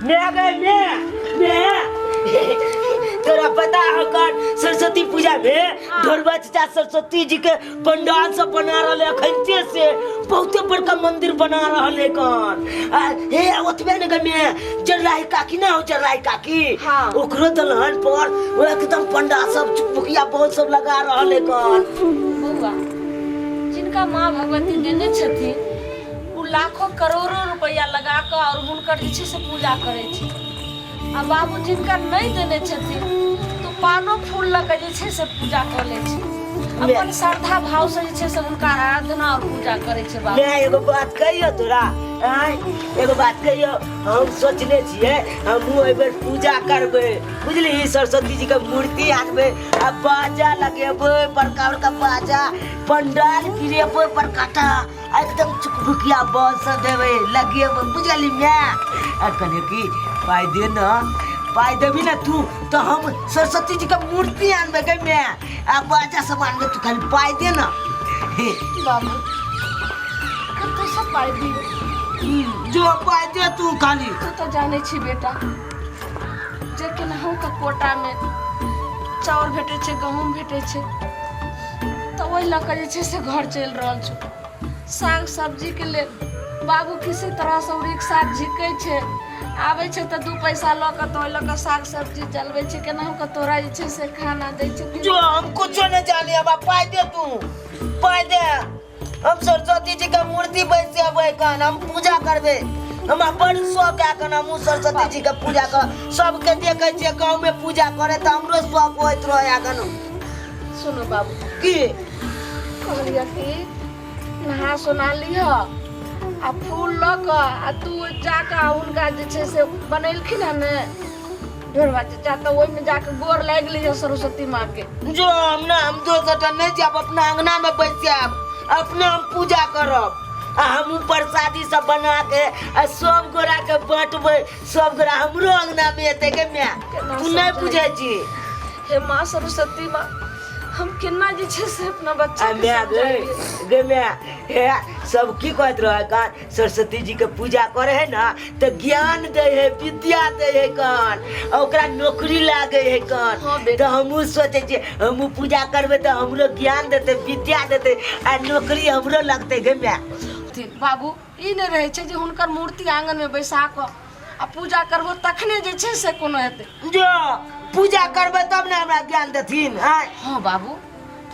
मैं तोरा पता है कौन सरस्वती पूजा में ढोलबा चाचा सरस्वती जी के पंडाल सब बना रहे अखनते से बहुते बड़का मंदिर बना रहे कौन हे ओतबे न में जरलाई काकी ना हो जरलाई काकी हाँ। ओकरो दलहन पर वो एकदम पंडाल सब चुपकिया बहुत सब लगा रहे कौन बउआ जिनका माँ भगवती देने छथिन उ लाखों करोड़ों रुपया लगा कर और हुनकर जे छै से पूजा करे छै आ बाबू जिनका नहीं देने छथिन तो पानो फूल लग जे छै से पूजा कर ले छै अपन श्रद्धा भाव से जे छै से हुनका आराधना और पूजा करे छै बाबू। मैं एगो बात कहियो तोरा एगो बात कहियो हम सोचले छियै हम एहि बेर पूजा करबै बुझली सरस्वती जी के मूर्ति आनबै आ बाजा लगेबै बड़का बड़का बाजा पंडाल गिरेबै बड़काटा एकदम चुकभुकिया बॉल सब देबै लगेबै बुझली मैं आ कहलियै कि पाइ दे न पाइ देबी ना तू तो हम सरस्वती जी के मूर्ति आनबै गै मैं आ बाजा सब आनबै तू खाली पाइ दे ना बाबू कतो सब पाइ दियो जो पाइ दे तू खाली तू तो जाने छी बेटा जे केनाहू के कोटा में चाउर भेटे छै गहूम भेटे छै तो ओहि लऽ कऽ जे छै से घर चलि रहल छौ साग सब्जी के लेल बाबू किसी तरह से रिक्शा झिकै छै आबै छै तऽ 2 पैसा लऽ कऽ तो लऽ कऽ साग सब्जी चलबै छै केनाहू के तोरा जे छै से खाना दै छै जो हम कुछो नहीं जाने अब पाइ दे तू पाइ दे हम सरस्वती जी के मूर्ति बैसेबै कन हम पूजा करबै हमरा बड़ शौक है कन हम सरस्वती जी के पूजा कर सबके देखै छियै गांव में पूजा करे त हमरो शौक होइत रहै कन सुनो बाबू की कहलिया कि नहा सोना लिह आ फूल लऽ कऽ आ तू जाकऽ हुनका जे छै से बनेलखिन है ने ढोलबा चाचा तऽ ओहिमे जाके गोर लागि लिह सरस्वती माँ के जो हम ना हम दोसर नहीं जाब अपना अंगना में बैसाब अपने हम पूजा करब आ हम प्रसादी सब बना के आ सब गोरा के बांटबै सब गोरा हमरो अंगना में एते के मैं तू नहीं बुझे छी हे माँ सरस्वती माँ हम केना जे छै से अपना बच्चा के समझाइए गे मैं हे सब की कहत रहे कान सरस्वती जी के पूजा करे है ना तो ज्ञान दे है विद्या दे है कान ओकरा नौकरी लागे है कान हाँ बेटा। तो हमहू सोचे छी हमहू पूजा करबे तो हमरो ज्ञान देते विद्या देते आ नौकरी हमरो लगते गे मैं बाबू ई नहीं रहे छै जे हुनकर मूर्ति आंगन में बैसा कऽ आ पूजा करबो तखने जे छै से कोनो हेतै जो पूजा करबे तब ना हमरा ज्ञान देथिन हाँ बाबू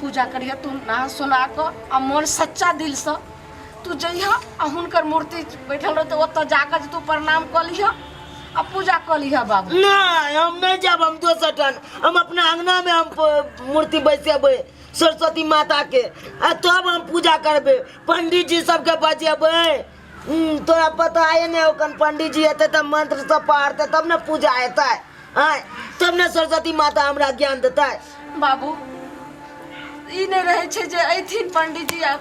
पूजा करिया तू नहा सोना कऽ आ मन सच्चा दिल से तू जइहा आ हुनकर मूर्ति बैठल रहते ओतऽ जाकर तू प्रणाम कऽ लिह आ पूजा कऽ लिह बाबू। नहीं हम नहीं जाब हम दोसर टन हम अपना अंगना में हम मूर्ति बैसेबै सरस्वती माता के आ तब हम पूजा करबे पंडित जी सबके बजेबै तोरा पता है नहीं ओकन पंडित जी एते तब मंत्र सब पढ़ते तब ना पूजा हेतै तब ना सरस्वती माता हमरा ज्ञान देतै बाबू ई नहीं रहे छै जे अइथिन पंडित जी आ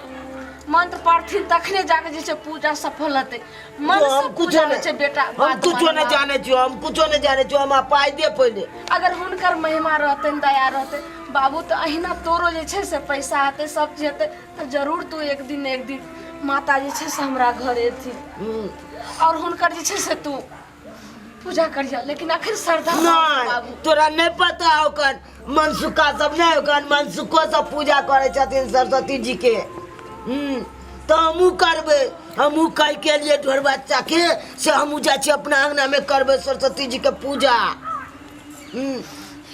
मंत्र पढ़थिन तखने जाके जे छै पूजा सफल हेतै मन से पूजा होइ छै बेटा हम कुछो नहीं जाने छियो हम कुछो नहीं जाने छियो हम पाइ दे पहिले अगर हुनकर महिमा रहतै दया रहतै बाबू तो अहिना तोरो जे छै से पैसा हेतै सब चीज हेतै तो जरूर तू एक दिन माता जे छै से हमरा घर एथिन और हुनकर जे छै से तू पूजा करिया लेकिन आखिर श्रद्धा नहीं तोरा नहीं पता ओकन मनसुका सब नहीं ओकन मनसुको सब पूजा करे छथिन सरस्वती जी के तो हमू करबे हमू कह के लिए ढोर बच्चा के से हमू जा छी अपना अंगना में करबे सरस्वती जी के पूजा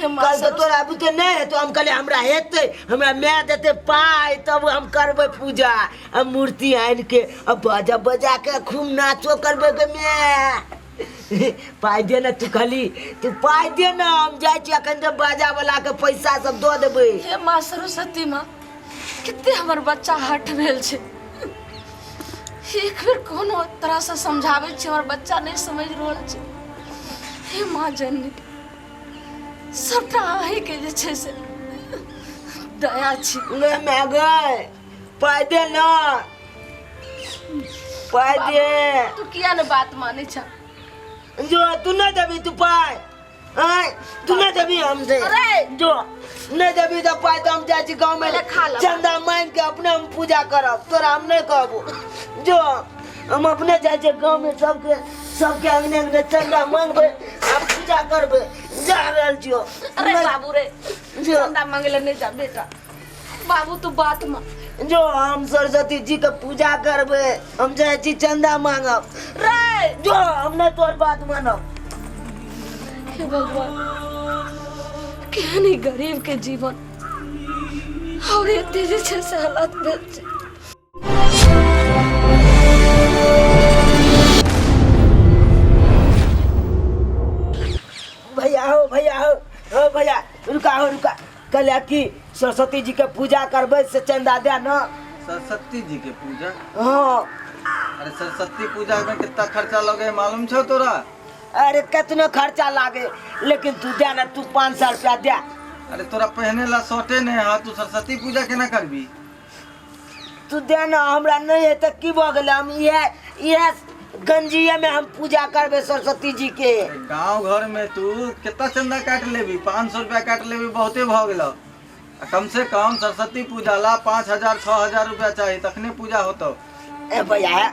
कल तो तोरा अभी के नहीं है तो हम कहले हमरा हेते हमरा मैं देते पाई तब हम करबे पूजा अब मूर्ति आन के अब बाजा बजा के खूब नाचो करबे के मैं पाई दे ना तू खाली तू पाई दे ना हम जाय छी अखन तो बाजा वाला के पैसा सब दो देबे हे माँ सरस्वती माँ कितने हमर बच्चा हठ भेल छै एक बेर कोनो तरह से समझावे छी हमर बच्चा नहीं समझ रहल छै हे माँ जननी सबटा अहीं के जे छै से दया छी ले मैं गए पाई दे ना पाई दे तू किया ने बात माने छ जो तू नहीं देबी तू पाई तू नहीं देबी हमसे जो नहीं देबी तो पाई तो हम जाए गाँव में चंदा मांग के अपने हम पूजा करब तोरा हम नहीं कहबो जो हम अपने जाए गाँव में सबके सबके अंगने अंगने चंदा मांगबे आ पूजा करबे जा रहल छियो। अरे बाबू रे चंदा मांगे नहीं जा बेटा, बाबू तू बात मान। जो हम सरस्वती जी के पूजा करबे, हम जाए छी चंदा मांगब रे, जो हम नहीं तोर बात मानब। हे भगवान, केहनी गरीब के जीवन और ये तेजी से हालात भेल छै। भैया हो भैया रुका कल की सरस्वती जी के पूजा करबे से चंदा दे ना। सरस्वती जी के पूजा? हाँ। अरे सरस्वती पूजा में कितना खर्चा लगे मालूम छो तोरा? अरे कितना खर्चा लागे, लेकिन तू दे ना, तू 500 रुपया दे। अरे तोरा पहने ला सोटे नहीं है, तू सरस्वती पूजा केना करबी? तू दे ना, हमरा नहीं है तो की भ गेलै, हम यह गंजिया में हम पूजा करबे सरस्वती जी के। गांव घर में तू कितना चंदा काट लेबी? 500 रुपया काट लेबी, बहुते भ गेलो। कम से कम सरस्वती पूजा ला 5000 6000 रुपया चाहिए, तखने पूजा होतो। ए भैया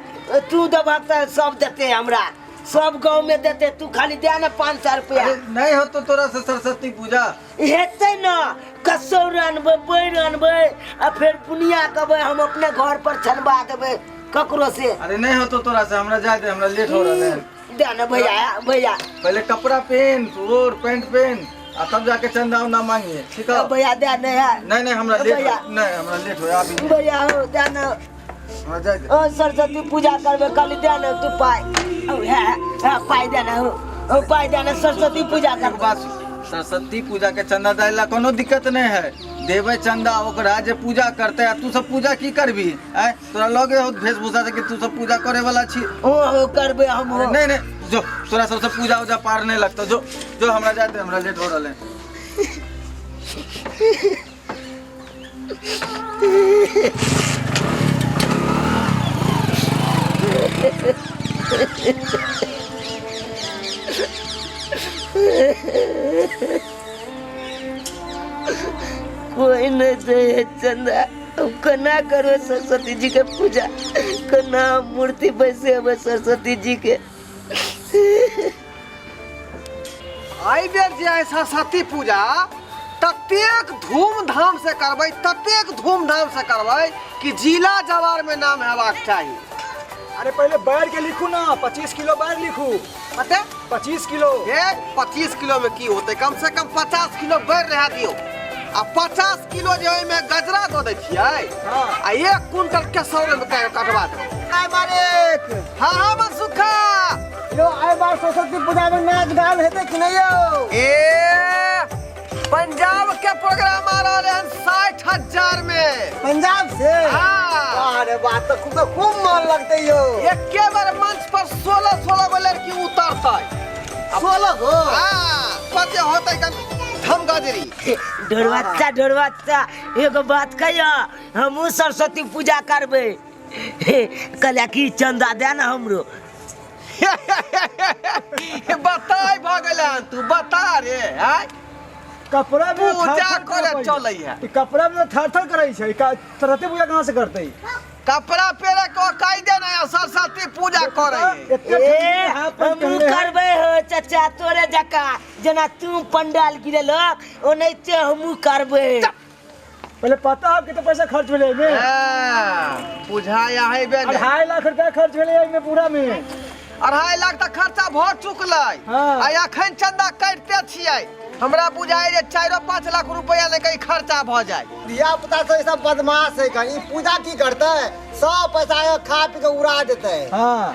तू देबक तो सब देते, हमरा सब गांव में देते, तू खाली दे ना 500 रुपया। नहीं हो तो तोरा से सरस्वती पूजा हेतै ना, कसौर अनबै, बैर अनबै, आ फिर पुनिया कबै, हम अपने घर पर छनबा देबै ककरो से। अरे नहीं हो तो तोरा से, हमरा जाए दे, हमरा लेट हो रहा है। दे ना भैया पहले कपड़ा पहन और पैंट पहन, आ तब जाके चंदा उंदा मांगिए, ठीक है? भैया दे नहीं है। नहीं हमरा लेट भैया। नहीं, हमरा लेट हो अभी। भैया हो दे ना, हमरा जाए दे। ओ सरस्वती पूजा करबे खाली दे ना तू पाई। ओ है पाई दे ना, ओ पाई दे ना, सरस्वती पूजा एक करबे। बात सुन, सरस्वती पूजा के चंदा दैला कोनो दिक्कत नहीं है, देवे चंदा ओकरा जे पूजा करते है। तू सब पूजा की करबी? तोरा लगे हो वेशभूषा से कि तू सब पूजा करे वाला छी? ओ करबे हम। नहीं जो तोरा सबसे पूजा उजा पार नहीं लगता, जो हमरा जाते, हमरा लेट हो रहा है। कोई नहीं दे चंदा, अब कना करो सरस्वती जी के पूजा, कना मूर्ति बैसे अब सरस्वती जी के। आई बेर जे है सरस्वती पूजा ततेक धूमधाम से करबै, ततेक धूमधाम से करबै कि जिला जवार में नाम हेबाक चाहिए। अरे पहले बैर के लिखू ना, 25 किलो बैर लिखू। कते? 25 किलो। ये 25 किलो में की होते? कम से कम 50 किलो बैर रह दियो, आ 50 किलो जो में गजरा दो दे छियै, आ 1 कुंटल केसौर में कटवा दो। आई मालिक। हाँ मनसुखा, यो आई बार सरस्वती पूजा में नाच गान हेते कि नहीं यो? पंजाब के प्रोग्राम आ रहा है 60,000 में। पंजाब से? हाँ। अरे बात तो खूब मन लगते यो। एके बार मंच पर 16 गो लड़की उतरते। 16 गो? हाँ, कते होते कन धमगजरी। ढोरबच्चा एगो बात कहियो, हमहू सरस्वती पूजा करबे, कल की चंदा दे ना हमरो। बताई भगलन, तू बता रे। कपड़ा में पूजा करे चलै है। कपड़ा में थर करे छै, सरस्वती पूजा कहाँ से करते? कपड़ा पहने को कायदे नहीं, सरस्वती पूजा करे। हमहू करबे हो चाचा, तोरे जका जना तू पंडाल गिरेलक ओनैते हमहू करबे। पहले पता है कितना पैसा खर्च भेले में? बुझाया है बे। 2.5 लाख रुपया खर्च भेले में पूरा में। 2.5 लाख तक खर्चा भ चुकलै। हाँ। आ अखन चंदा काटते छियै, हमरा बुझाए जे 4-5 लाख रुपया ले कहीं खर्चा भ जाए। दिया पुता से सब बदमाश है, कहीं पूजा की करते? सब पैसा खा पी के उड़ा देते। हाँ।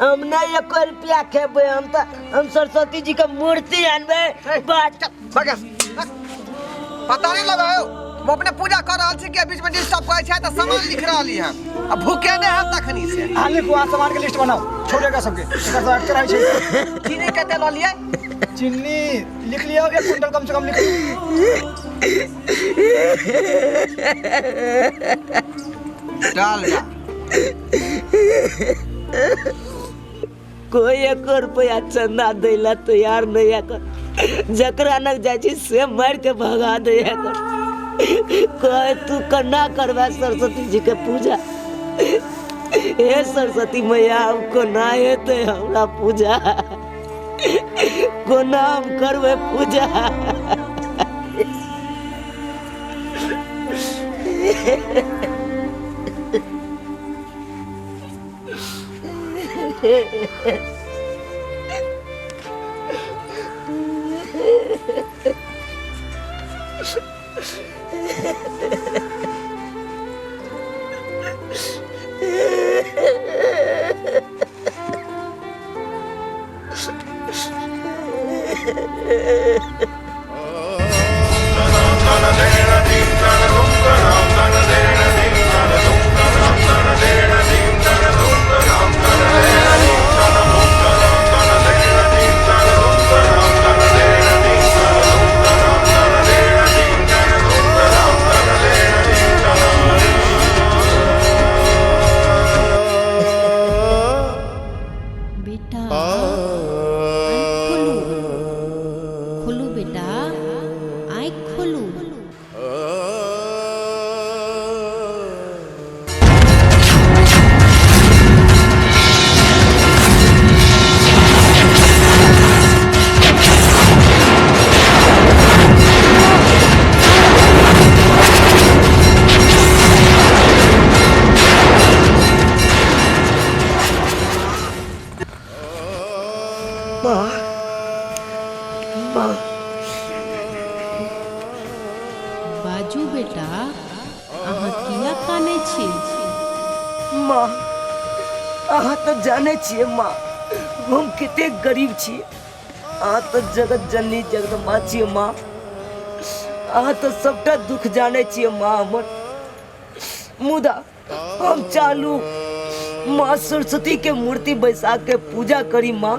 हम नहीं 1 रुपया खेबे, हम सरस्वती जी के मूर्ति आनबे। पता नहीं लगाओ, हम अपने पूजा कर रहा छी के बीच में डिस्टर्ब करे छै त सामान लिख रहली है। अब भूखे ने हम तखनी से। हां लिखो, आ सामान के लिस्ट बनाओ, छोड़ेगा सबके। एकर साथ कराई छै। चीनी कते ल लिए? चीनी लिख लिया, 1 कुंटल कम से कम लिख डाल जा। कोई 1 रुपया चंदा दैला तैयार नहीं है, जकरा नक जाय छी से मार के भगा दे है। कहे तू कन्ना करवा सरस्वती जी के पूजा, हे सरस्वती मैया हमको ना हेते हमरा पूजा कोना हम करबे पूजा। बेटा आँख खोलू खोलू बेटा आँख खोलू। माँ माँ बाजू बेटा अहाँ किया कानै छी? माँ अहाँ तो जाने छिए माँ हम कते गरीब छिए। अहाँ तो जगत जननी जगदम्बा छिए माँ। अहाँ तो सबटा दुख जाने छिए माँ हमर। मुदा हम चालू माँ सरस्वती के मूर्ति बैसा के पूजा करी माँ,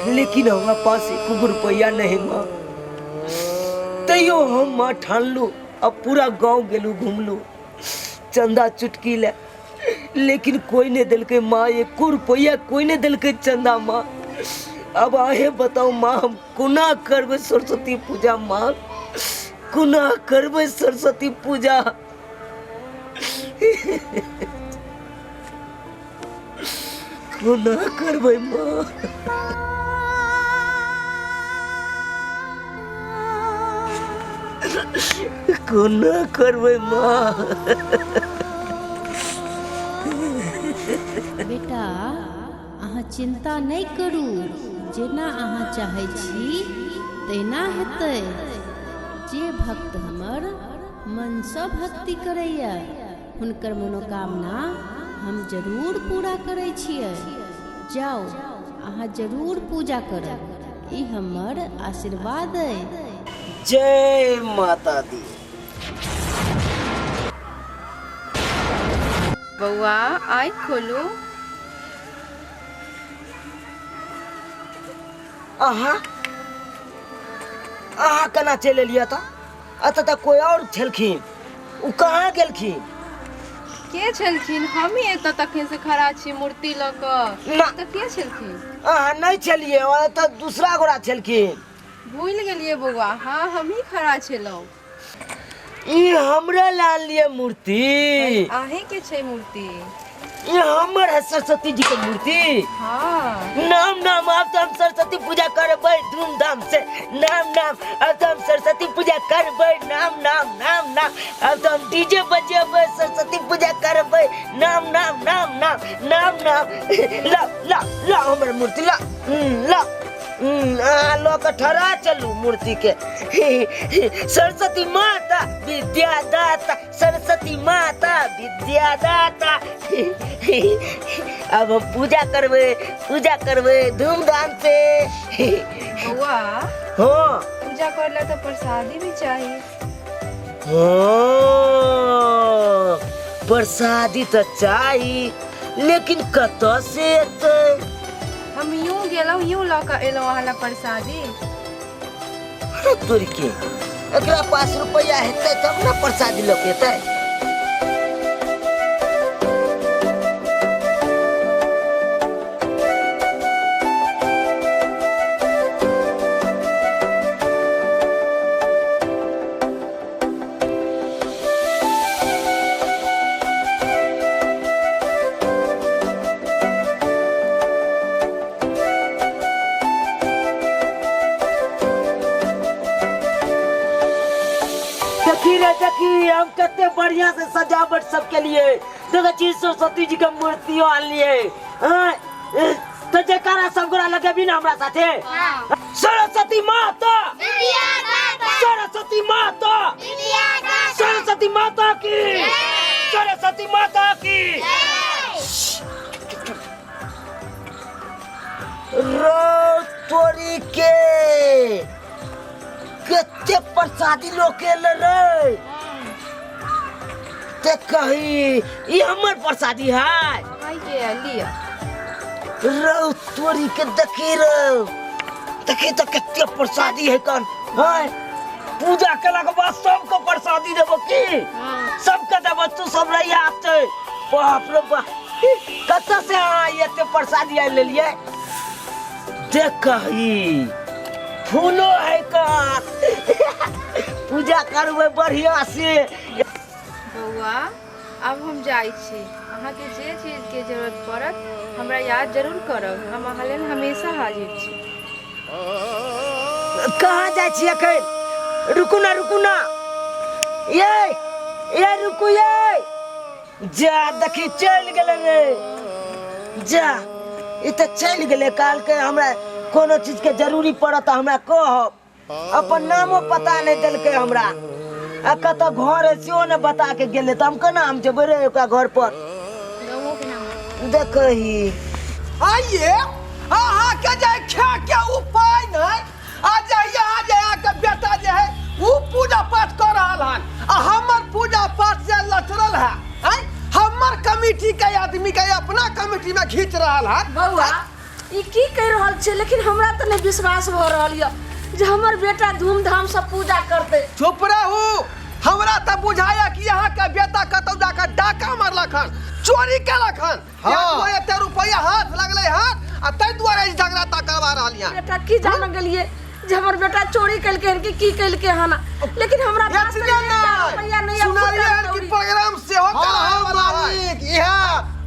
लेकिन हमारा पास 1 रुपया नहीं माँ। तैयो हम माँ ठानलू अब पूरा गांव गेलू घूमलू चंदा चुटकी ले, लेकिन कोई नहीं दिल के माँ 1 रुपया कोई नहीं दिल के चंदा माँ। अब आहे बताओ माँ हम कुना करबे सरस्वती पूजा माँ, कुना करबे सरस्वती पूजा। कुना करबे माँ। कोना करबे माँ। बेटा अहाँ चिंता नहीं करू, जेना अहाँ चाहै छी तेना हेतै। जे भक्त हमर मनसँ भक्ति करैया हुनकर मनोकामना हम जरूर पूरा करै छियै। जाओ अहाँ जरूर पूजा करब, ई हमर आशीर्वाद अइ। जय माता दी। बउआ आँख खोलू। अहाँ अहाँ केना चलि एलियै तऽ? अतः तऽ कोई और छलखिन, उ कहाँ गेलखिन? के छलखिन? हम ही एतऽ तखन से खड़ा छी मूर्ति लऽ कऽ। ना। तऽ के छलखिन? अहाँ नहीं छलियै, तऽ दूसरा गोरा छलखिन। भूल गेलिए बउआ, हाँ हम ही खड़ा छलहुँ। ई हमरा लाल लिए मूर्ति, आहे के छै मूर्ति? ई हमर है सरस्वती जी के मूर्ति। हाँ नाम नाम अब तो हम सरस्वती पूजा करबै धूमधाम से। नाम नाम अब तो हम सरस्वती पूजा करबै। नाम नाम नाम नाम अब तो हम डीजे बजेबै सरस्वती पूजा करबै। नाम नाम नाम नाम नाम नाम। ला ला ला हमर मूर्ति ला ला। लो के ठहरा चलू मूर्ति के। सरस्वती माता विद्यादाता, सरस्वती माता विद्यादाता। अब हम पूजा करबे धूमधाम से। बउआ हाँ पूजा करला तो प्रसादी भी चाहिए। हाँ प्रसादी तो चाहिए, लेकिन कतऽ से एतै? हम यूं गेलहुँ यूं लऽ कऽ एलहुँ अहाँ लए प्रसादी। अरे तोरी के एकरा पास रुपया हेतै तब ना प्रसादी लऽ के एतै। देखी रे देखी, हम कितने बढ़िया से सजावट सबके लिए देखो चीज सरस्वती जी का मूर्ति आनलिए। तो जयकारा सब गोरा लगे भी ना हमरा साथे। सरस्वती माता, सरस्वती माता, सरस्वती माता की, सरस्वती माता की। रो तोरी के कितने प्रसादी लोग के रे ते कही ये हमर प्रसादी है। रो तोरी के देखी रो देखी तो कितने प्रसादी है कौन है। पूजा केला के बाद सबको प्रसादी देबो की, सबके देबो तू सब रही आते। बाप रे बाप कत से ये ते प्रसादी आ ले लिए देख कही फूलो है का पूजा करबे बढ़िया से। बउआ अब हम जाई छी, अहाँ के जे चीज के जरूरत पड़त हमरा याद जरूर करब, हम अहाँ लेल हमेशा हाजिर छी। कहाँ जाय छी अखन? रुकू ना ये रुकू ये जा देखी चल गेले रे जा ई त चल गेले। काल के हमरा कोनो चीज के जरूरी पड़त हमरा कह, अपन नामो पता नहीं दिल के हमरा आ कत घर है सेहो ने बता के गेले त हम केना हम जेबै रे ओकरा घर पर देखही। आइए अहाँ के जे खा के उपाय नहीं आ जाइए आ जाए के बेटा जे है वो पूजा पाठ कर रहल हन आ हमर पूजा पाठ जे लचरल है हमर कमिटी के आदमी के अपना कमिटी में खींच रहल हन। बउआ ई की कह रहल छे, लेकिन हमरा त नहीं विश्वास भ रहल य जे हमर बेटा धूमधाम से पूजा करते। चुप रहू, हमरा त बुझाया कि यहाँ के बेटा कतौ जाकर डाका मारलक हन, चोरी केलक हन। हाँ। एते रुपया हाथ लगले हन आ तै दुआरे झगड़ा ता करवा रहल हन। बेटा की जान गेलिए जे हमर बेटा चोरी कलके हन की कलके हन, लेकिन हमरा पास रुपया नहीं है। सुनारिया हन कि प्रोग्राम से हो मालिक इहा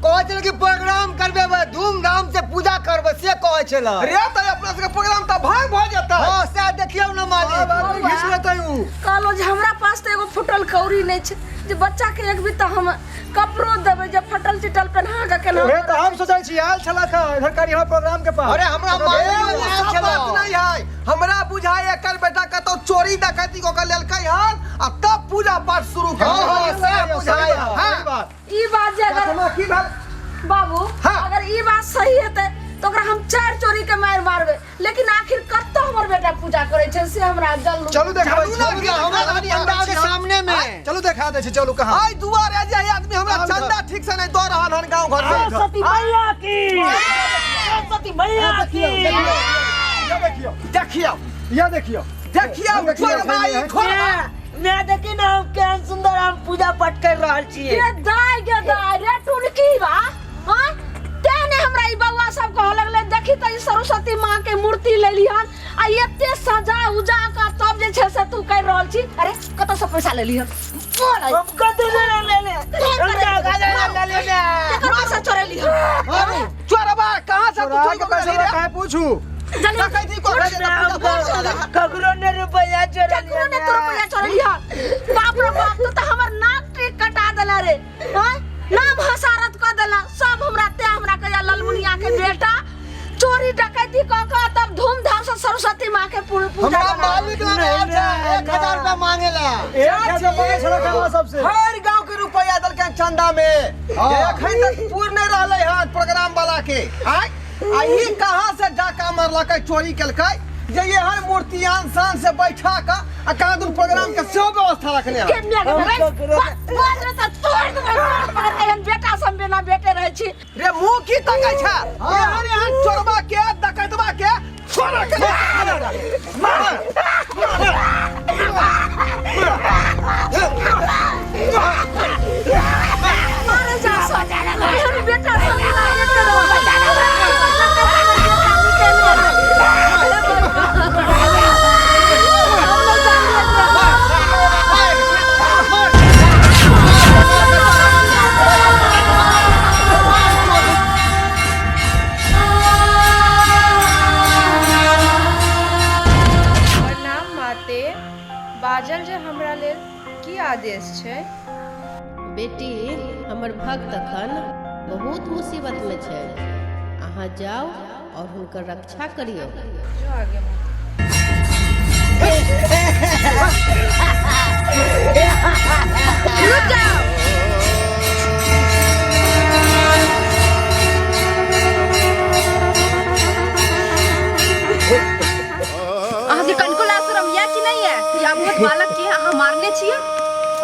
कहै छल कि प्रोग्राम करबे धूमधाम से पूजा करबे से कहै छल। रे त अपना सबके प्रोग्राम त भाग भ जेतै। हां से देखियौ न मालिक घिस लेतै उ कहलो जे हमरा पास त एगो फुटल कौड़ी नहीं छे जे बच्चा के एक भी त हम कपड़ो देबे जे फटल चिटल पहना के केना। रे त हम सोचै छी आयल छला का इधर करी हम प्रोग्राम के पास। अरे हमरा मालूम सब बात नहीं है, हमरा बुझाय एकर बेटा कतौ चोरी डकैती को के लेलकै हन आ तब पूजा पाठ शुरू कर। हां से बुझाय हां ई बात जे अगर की भेल बाबू अगर ई बात सही हेतै तो ओकरा हम चार चोरी के मार मारबे, लेकिन आखिर कत्तो हमर बेटा पूजा करे छै से हमरा जल्लू। चलू देखाबै छी हमरा पंडाल के सामने में चलू देखा दे छी। चलू कहां आई दुआरे जे आदमी हमरा चंदा ठीक से नहीं द रहल हन गांव घर में। सरस्वती मैया की, सरस्वती मैया की। ये देखियो देखियो ये देखियो देखियो छोड़ भाई छोड़। मैं देखी ना हम केहन सुंदर हम पूजा पाठ कर रहल छियै। ये दाई रे टुनकी बा हां तेने हमरा ई बउआ सब कह लगले देखी त ई सरस्वती मां के मूर्ति ले लिहन आ एते सजा उजा का तब जे छै से तू कर रहल छी। अरे कत से पैसा ले लिहन बोल हम कत से ले कहां से चोरे लिहन चोरबा कहां से तू चोरा के पैसा काहे पूछू। डकैती को ककरो ने रुपया चोरा ककरो ने तो रुपया चोरे लिहन। बाप रे बाप तू त हमर नाक टिक कटा देला रे हां नाम हसारत क देला सब हमरा ते हमरा कया ललमुनिया के बेटा चोरी डकैती क के तब धूमधाम से सरस्वती मां के पूजा हमरा मालिक लगा 1000 रुपया मांगेला। 1000 मांगे छला का सबसे हर गांव के रुपया दल के चंदा में एखन तक पूर्ण नहीं रहले हन प्रोग्राम वाला के। आ ई कहां से डाका मारलकै चोरी केलकै जे ये हर मूर्तियान शान से बैठा का आ कहां दूर प्रोग्राम के सब व्यवस्था रखने के मिया के बोल रे त तोड़ दे बेटा सब बिना बेटे रहे छी। रे मुंह की तकै छै ये हर यहाँ चोरबा के डकैतबा के छोड़ के मारे जा सो जा बेटा सब लागे करो बेटा की आदेश छै? बेटी हमर भक्त अखन बहुत मुसीबत में छै, अहाँ जाओ और हुनकर रक्षा करियो। जो आगे माता। रुक जाओ। अहाँ के कनको लाज शरम या कि नहीं है? या बहुत बालक के अहाँ मारने छियै?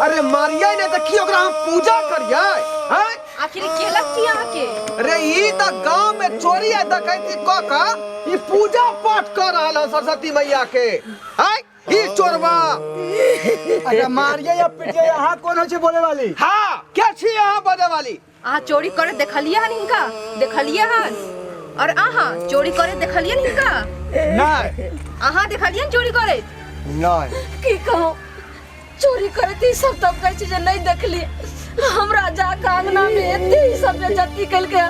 अरे मारिए ने तो की ओकरा हम पूजा करिए हैं? आखिर केलक की अहाँ के? अरे ई त गांव में चोरी आ डकैती क का ई पूजा पाठ कर रहल है सरस्वती मैया के हैं? ई चोरवा अरे मारिए या पिटिए यहाँ कौन हो छे बोले वाली? हां के छी यहाँ बजे वाली? अहाँ चोरी करे देखलिए हन हिनका? देखलिए हन? और अहाँ चोरी करे देखलिए हन हिनका? नहीं अहाँ देखलिए हन चोरी करे? नहीं की कहूँ चोरी करे थी सब तब कहे छी जे नहीं देखली। हमरा जाके आंगना में एते ही सब बेइज्जती कल के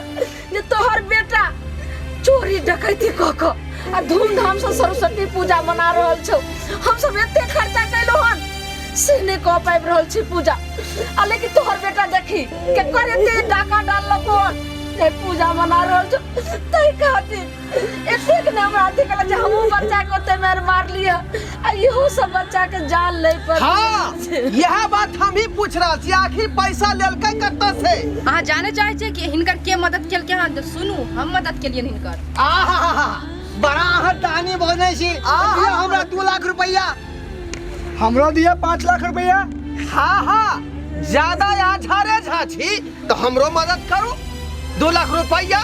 जे तोहर बेटा चोरी डकैती क क आ धूमधाम से सरस्वती पूजा मना रहल छौ। हम सब एते खर्चा कैलो हन से ने क पाबि रहल छी पूजा। आ लेकिन तोहर बेटा देखी के कर एते डाका डाललको ते पूजा मना रहल छौ। तै खातिर एते के ने हमरा अथी कल जे हमहू बच्चा को ते मार मार लिया आ इहो सब बच्चा के जान ले पर। हां यह बात हम ही पूछ रहा छी, आखिर पैसा लेलकै कत्ता से? अहाँ जाने चाहे छे कि हिनकर के मदद केलकै हन? तो सुनू, हम मदद केलियन हिनकर। आहा बड़ा अहाँ दानी बने छी। दिया हमरा 2 लाख रुपया। हमरो दिया 5 लाख रुपया। हां हां ज्यादा आझारे झा छी तो हमरो मदद करू। 2 लाख रुपया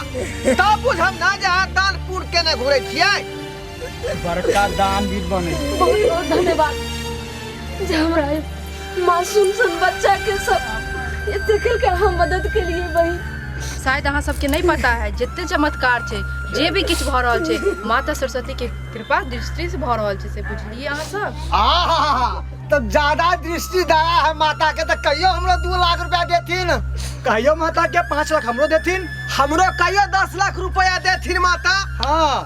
तब बुझम ना जे हाथ दान पुण्य केने घुरे छियै। बड़का दान भी बने। बहुत बहुत धन्यवाद जे हमरा मासूम सन बच्चा के सब एते कल के हम मदद के लिए बहिन। शायद अहाँ सबके नहीं पता है जितने चमत्कार छे, जे भी किछ भ रहल छे माता सरस्वती के कृपा दृष्टि से भ रहल छे, से बुझलिए अहाँ सब? आहा तब ज्यादा दृष्टि दया है माता के तो कहियो हमरो 2 लाख रुपया देथिन। कहियो माता के 5 लाख हमरो देथिन। हमरो कहियो 10 लाख रुपया देथिन माता। हाँ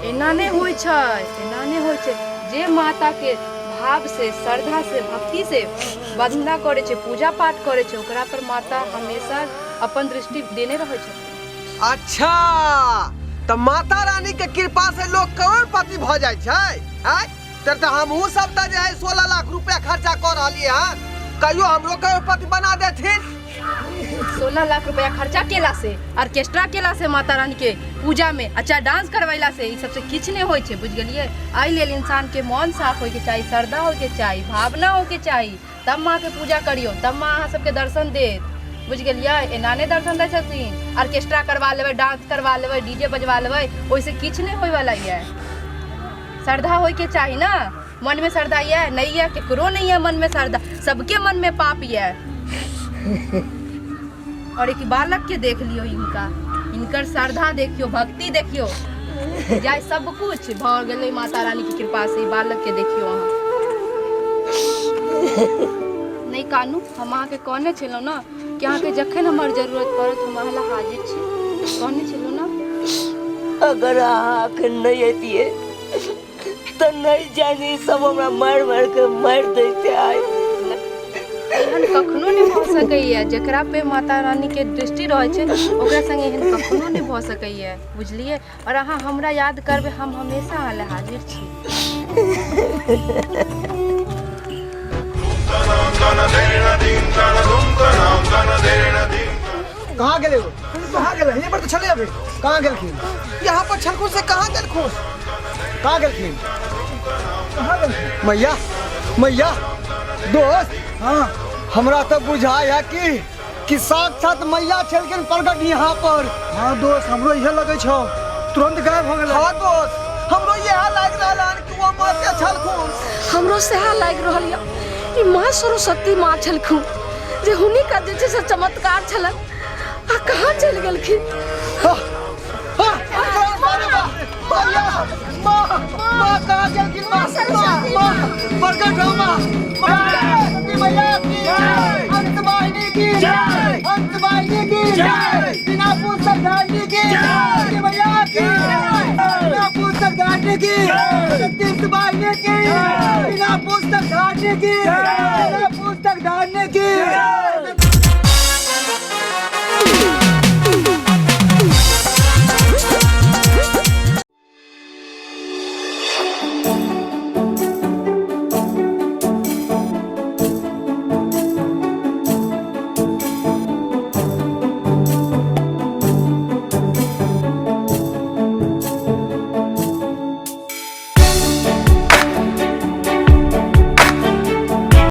एना नहीं होय छै, एना नहीं होय छै। जे माता के भाव से, श्रद्धा से, भक्ति से वंदना करे छे, पूजा पाठ करे छे, ओकरा पर माता हमेशा अपन दृष्टि देने रहे छे। अच्छा तो माता रानी के कृपा से लोग करोड़पति भ जाय छै। तो हमहू सब त जे है 16 लाख रुपया खर्चा कर रहलिए हन, कहियो हमरो करोड़पति बना देथिन। 16 लाख रुपया खर्चा केला से, ऑर्केस्ट्रा केला से, माता रानी के पूजा में अच्छा डांस करवैला से ई सबसे किछ नहीं होय छे, बुझ गेलिए? आई लेल इंसान के मन साफ होय के चाहिए, श्रद्धा होय के चाहिए, भावना होय के चाहिए, तब माँ के पूजा करियो, तब माँ अहाँ सबके दर्शन देत, बुझ गेलिए? एना नहीं दर्शन दै छथिन। ऑर्केस्ट्रा करवा लेबै, डांस करवा लेबै, डीजे बजवा लेबै, ओइसे किछ नहीं होय वाला है। श्रद्धा होय के चाहिए ना, मन में श्रद्धा है नहीं है, केकरो नहीं है मन में श्रद्धा, सबके मन में पाप है। और एक बालक के देख लियो, इनकर श्रद्धा देखियो, भक्ति देखियो, जाय सब कुछ भ गेलै माता रानी की कृपा से। बालक के देखियो अहाँ। नहीं कानू, हम अहाँ के कहने छलहुँ ना कि अहाँ के जखन हमर जरूरत पड़त हम अहाँ ला हाजिर छी, कहने छलहुँ ना। अगर अहाँ अखन नहीं अतिए तो नहीं जानी सब हमरा मार मार के मार देते आए। एहन कखनो नहीं भ सकैए, जेकरा पे माता रानी के दृष्टि रहे छे ओकरा संगे एहन कखनो नहीं भ सकैए, बुझलिए? और अहाँ हमरा याद करबे, हम हमेशा अहाँ ला हाजिर छी। कहाँ गेले हो? कहाँ गेले? यहीं पर तो चले अभी। कहाँ गेलखिन? यहाँ पर छलखुन से कहाँ गेलखुन? कहाँ गेलखिन? कहाँ गेलखिन? मैया मैया दोस्त हाँ हमरा तो बुझाय है कि साक्षात मैया छलखिन प्रकट यहाँ पर। हाँ दोस्त हमरो इहे लगे छो, तुरंत गायब हो गेलै। हाँ दोस्त हमरो यह लाग रहल कि वो माते छलखुन। हमरो सेहा लाग रहल या कि माँ सरस्वती माँ छलखुन जे हुनी का जे छै से चमत्कार छलन आ कहाँ चल गेलखिन? माँ कहाँ गेलखिन? माँ प्रकट हो माँ। मैया की जय, अंतवाहिनी की जय, अंतवाहिनी की जय, बिना पुस्तक धारनी की जय, मैया की जय, बिना पुस्तक धारनी की जय, अंतवाहिनी की जय, बिना पुस्तक धारनी की जय। डालने की